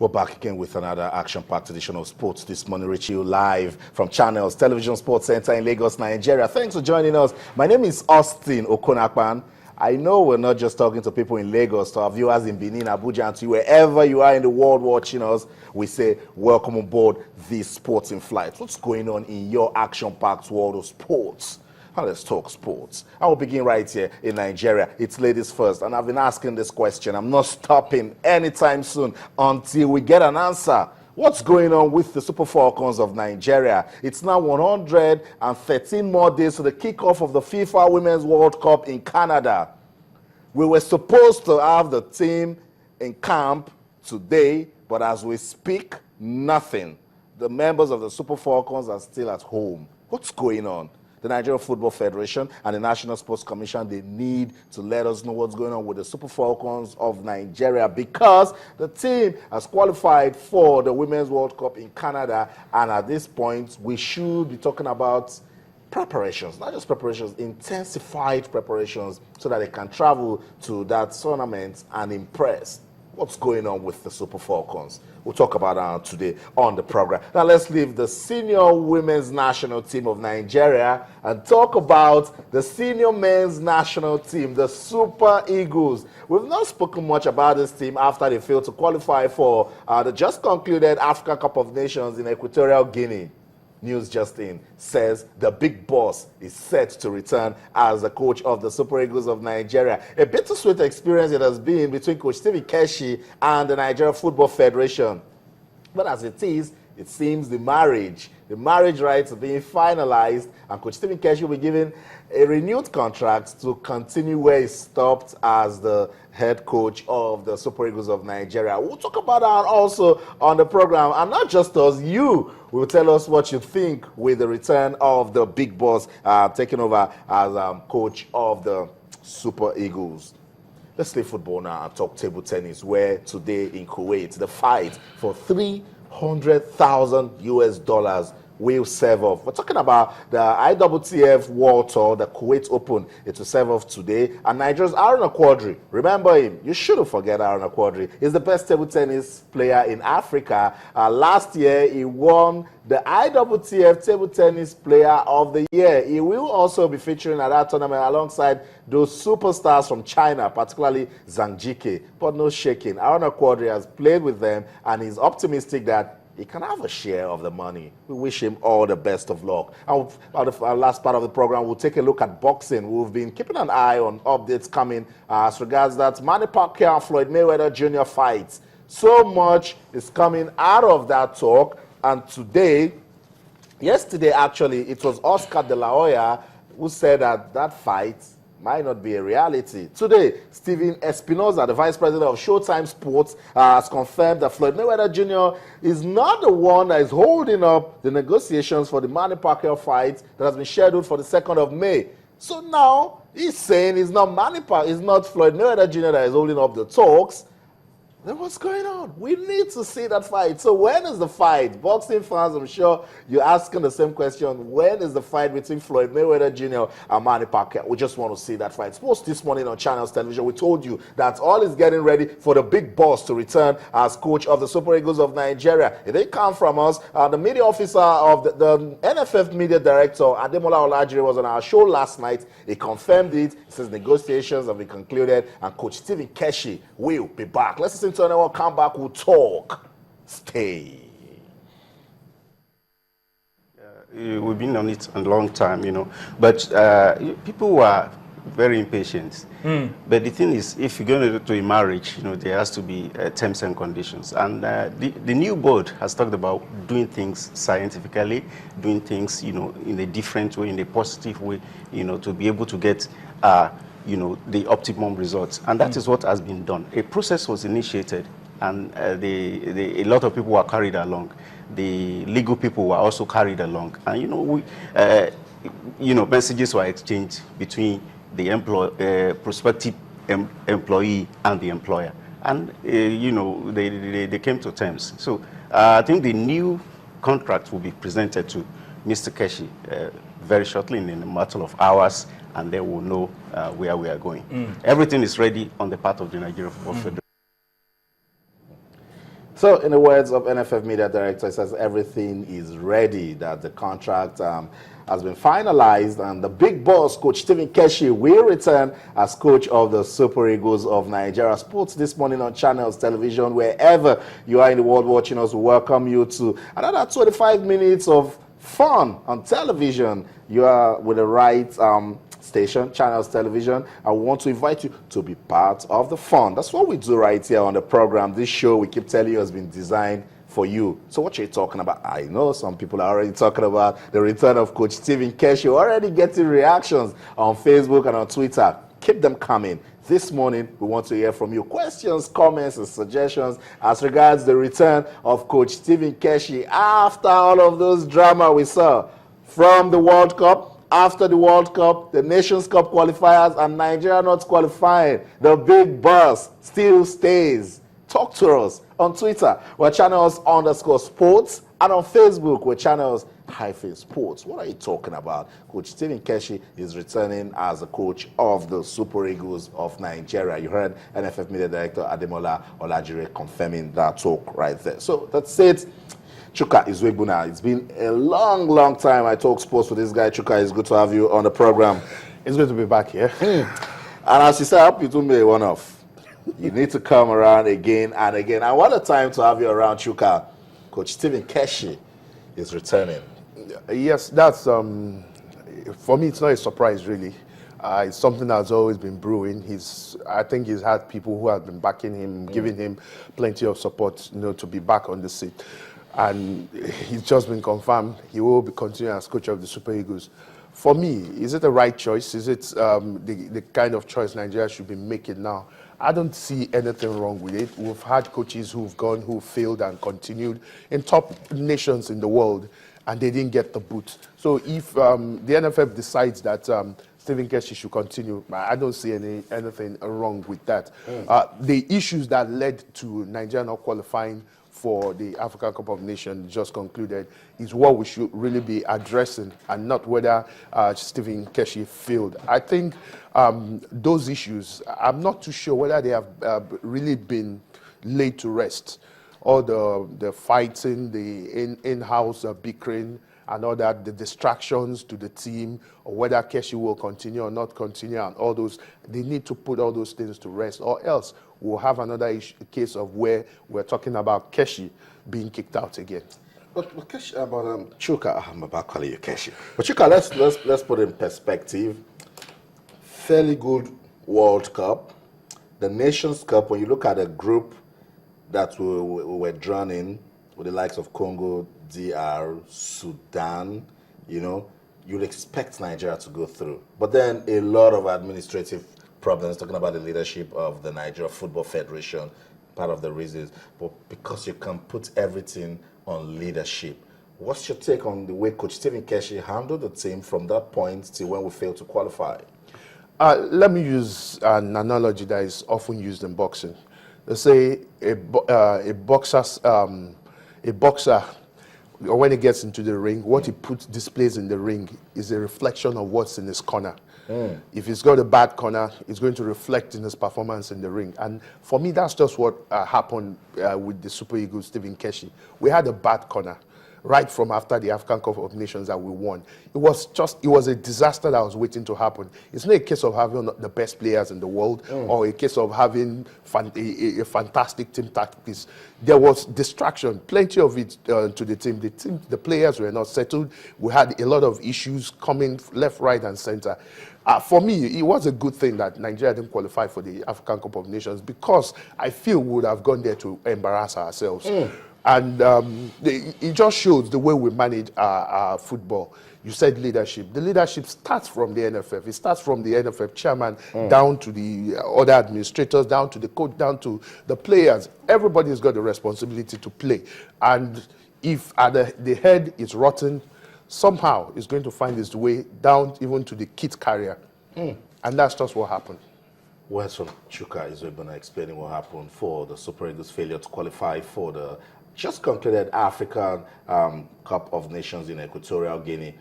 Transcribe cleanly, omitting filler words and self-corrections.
We're back again with another action-packed edition of Sports This Morning, reaching you live from Channels Television Sports Center in Lagos, Nigeria. Thanks for joining us. My name is Austin Okonakpan. I know we're not just talking to people in Lagos, to our viewers in Benin, Abuja, and to wherever you are in the world watching us. We say, welcome on board this Sports in Flight. What's going on in your action-packed world of sports? Now let's talk sports. I will begin right here in Nigeria. It's ladies first, and I've been asking this question. I'm not stopping anytime soon until we get an answer. What's going on with the Super Falcons of Nigeria? It's now 113 more days to the kickoff of the FIFA Women's World Cup in Canada. We were supposed to have the team in camp today, but as we speak, nothing. The members of the Super Falcons are still at home. What's going on? The Nigeria Football Federation and the National Sports Commission, they need to let us know what's going on with the Super Falcons of Nigeria, because the team has qualified for the Women's World Cup in Canada, and at this point, we should be talking about preparations, not just preparations, intensified preparations, so that they can travel to that tournament and impress. What's going on with the Super Falcons? We'll talk about that today on the program. Now let's leave the senior women's national team of Nigeria and talk about the senior men's national team, the Super Eagles. We've not spoken much about this team after they failed to qualify for the just concluded Africa Cup of Nations in Equatorial Guinea. News just in says the big boss is set to return as the coach of the Super Eagles of Nigeria. A bittersweet experience it has been between Coach Stephen Keshi and the Nigeria Football Federation. But as it is, it seems the marriage rights are being finalized, and Coach Stephen Keshi will be given a renewed contract to continue where he stopped as the head coach of the Super Eagles of Nigeria. We'll talk about that also on the program, and not just us, you will tell us what you think with the return of the big boss taking over as coach of the Super Eagles. Let's leave football now and talk table tennis, where today in Kuwait, the fight for $300,000 US will serve off. We're talking about the IWTF World Tour, the Kuwait Open. It will serve off today. And Nigeria's Aaron Akwadri, remember him, you shouldn't forget Aaron Akwadri. He's the best table tennis player in Africa. Last year, he won the IWTF Table Tennis Player of the Year. He will also be featuring at that tournament alongside those superstars from China, particularly Zhang Jike. But no shaking. Aaron Akwadri has played with them, and he's optimistic that he can have a share of the money. We wish him all the best of luck. And our last part of the program, we'll take a look at boxing. We've been keeping an eye on updates coming as regards that Manny Pacquiao and Floyd Mayweather Jr. fights. So much is coming out of that talk. And yesterday actually, it was Oscar De La Hoya who said that that fight might not be a reality. Today, Steven Espinoza, the vice president of Showtime Sports, has confirmed that Floyd Mayweather Jr. is not the one that is holding up the negotiations for the Manny Pacquiao fight that has been scheduled for the 2nd of May. So now, he's saying it's not it's not Floyd Mayweather Jr. that is holding up the talks. Then what's going on? We need to see that fight. So when is the fight? Boxing fans, I'm sure you're asking the same question. When is the fight between Floyd Mayweather Jr. and Manny Pacquiao? We just want to see that fight. Sports this morning on Channels Television, we told you that all is getting ready for the big boss to return as coach of the Super Eagles of Nigeria. It didn't come from us. The media officer of the NFF media director, Ademola Olajire, was on our show last night. He confirmed it. He says negotiations have been concluded and Coach Stephen Keshi will be back. Let's listen to anyone come back, we'll talk. Stay. We've been on it a long time, but people were very impatient. But the thing is, if you're going to a marriage, there has to be terms and conditions. And the new board has talked about doing things scientifically, doing things, in a different way, in a positive way, to be able to get the optimum results. And that is what has been done. A process was initiated, and a lot of people were carried along. The legal people were also carried along. And, messages were exchanged between the prospective employee and the employer. And, they came to terms. So I think the new contract will be presented to Mr. Keshi very shortly, in a matter of hours, and they will know where we are going. Everything is ready on the part of the Nigeria Football Federation. So, in the words of NFF Media Director, he says everything is ready, that the contract has been finalized, and the big boss, Coach Stephen Keshi, will return as coach of the Super Eagles of Nigeria. Sports this morning on Channels Television, wherever you are in the world watching us, we welcome you to another 25 minutes of fun on television. You are with the right station, Channels Television. I want to invite you to be part of the fun. That's what we do right here on the program. This show, we keep telling you, has been designed for you. So what are you talking about? I know some people are already talking about the return of Coach Stephen Keshi. You're already getting reactions on Facebook and on Twitter. Keep them coming. This morning, we want to hear from you. Questions, comments, and suggestions as regards the return of Coach Stephen Keshi after all of those drama we saw from the World Cup, after the World Cup, the Nations Cup qualifiers, and Nigeria not qualifying. The big boss still stays. Talk to us on Twitter, we're channels_sports, and on Facebook, we're channels-sports. What are you talking about? Coach Stephen Keshi is returning as the coach of the Super Eagles of Nigeria. You heard NFF Media Director Ademola Olajire confirming that talk right there. So that's it. Chuka Izwebuna. It's been a long time I talk sports with this guy. Chuka, it's good to have you on the program. It's good to be back here. And as you said, I hope you do me a one-off. You need to come around again and again. And what a time to have you around, Chuka. Coach Stephen Keshi is returning. Yes, that's, for me, it's not a surprise, really. It's something that's always been brewing. I think he's had people who have been backing him, giving him plenty of support, to be back on the seat. And he's just been confirmed he will be continuing as coach of the Super Eagles. For me, is it the right choice? Is it the kind of choice Nigeria should be making now? I don't see anything wrong with it. We've had coaches who've gone, who failed and continued in top nations in the world, and they didn't get the boot. So if the NFF decides that Stephen Keshi should continue, I don't see anything wrong with that. The issues that led to Nigeria not qualifying for the African Cup of Nations just concluded is what we should really be addressing, and not whether Stephen Keshi failed. I think those issues, I'm not too sure whether they have really been laid to rest. All the fighting, the in-house bickering, and all that, the distractions to the team, or whether Keshi will continue or not continue, and all those, they need to put all those things to rest, or else we'll have another case of where we're talking about Keshi being kicked out again. But Keshi, Chuka, I'm about calling you Keshi. But Chuka, let's put it in perspective. Fairly good World Cup. The Nations Cup, when you look at a group that we were drawn in, with the likes of Congo, DR, Sudan, you'd expect Nigeria to go through. But then a lot of administrative problems, talking about the leadership of the Nigeria Football Federation, part of the reasons. But because you can put everything on leadership, what's your take on the way Coach Stephen Keshi handled the team from that point to when we failed to qualify? Let me use an analogy that is often used in boxing. They say a boxer, when he gets into the ring, what he displays in the ring is a reflection of what's in his corner. If he's got a bad corner, it's going to reflect in his performance in the ring. And for me, that's just what happened with the Super Eagles, Stephen Keshi. We had a bad corner right from after the African Cup of Nations that we won. It was a disaster that was waiting to happen. It's not a case of having the best players in the world or a case of having a fantastic team tactics. There was distraction, plenty of it to the team. The players were not settled. We had a lot of issues coming left, right, and center. For me, it was a good thing that Nigeria didn't qualify for the African Cup of Nations, because I feel we would have gone there to embarrass ourselves. And it just shows the way we manage our football. You said leadership. The leadership starts from the NFF. It starts from the NFF chairman down to the other administrators, down to the coach, down to the players. Everybody's got the responsibility to play. And if at the head is rotten, somehow it's going to find its way down even to the kit carrier. And that's just what happened. Words from Chuka Izwebuna explaining what happened for the Super Eagles' failure to qualify for the just concluded African Cup of Nations in Equatorial Guinea.